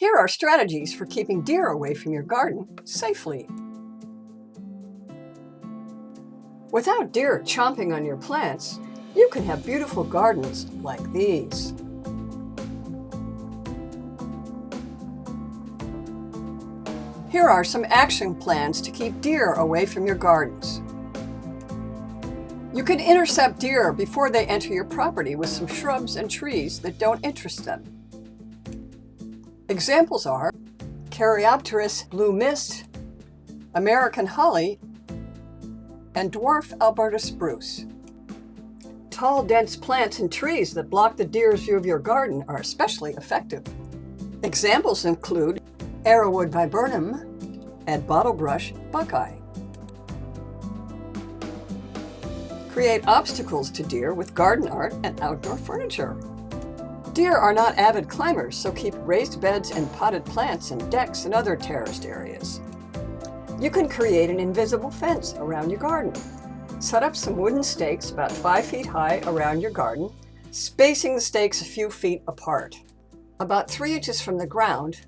Here are strategies for keeping deer away from your garden safely. Without deer chomping on your plants, you can have beautiful gardens like these. Here are some action plans to keep deer away from your gardens. You can intercept deer before they enter your property with some shrubs and trees that don't interest them. Examples are Caryopteris blue mist, American holly, and dwarf Alberta spruce. Tall, dense plants and trees that block the deer's view of your garden are especially effective. Examples include arrowwood viburnum and bottlebrush buckeye. Create obstacles to deer with garden art and outdoor furniture. Deer are not avid climbers, so keep raised beds and potted plants in decks and other terraced areas. You can create an invisible fence around your garden. Set up some wooden stakes about 5 feet high around your garden, spacing the stakes a few feet apart. About 3 inches from the ground,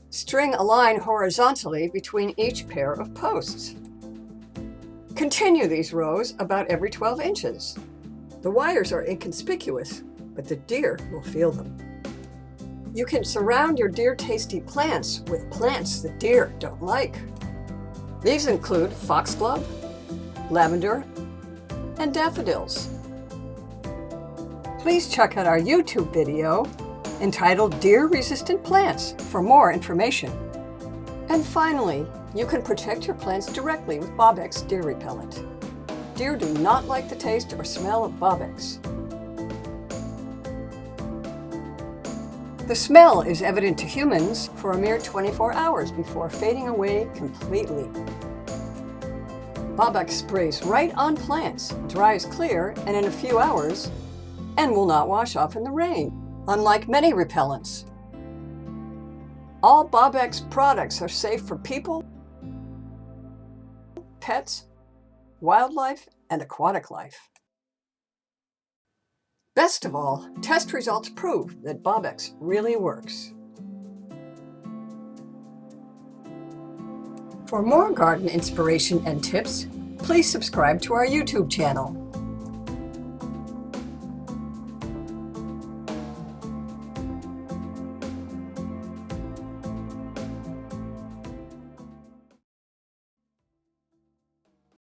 string a line horizontally between each pair of posts. Continue these rows about every 12 inches. The wires are inconspicuous, but the deer will feel them. You can surround your deer-tasty plants with plants that deer don't like. These include foxglove, lavender, and daffodils. Please check out our YouTube video entitled Deer-Resistant Plants for more information. And finally, you can protect your plants directly with Bobex deer repellent. Deer do not like the taste or smell of Bobex. The smell is evident to humans for a mere 24 hours before fading away completely. Bobex sprays right on plants, dries clear and in a few hours, and will not wash off in the rain, unlike many repellents. All Bobex products are safe for people, pets, wildlife, and aquatic life. Best of all, test results prove that Bobex really works. For more garden inspiration and tips, please subscribe to our YouTube channel.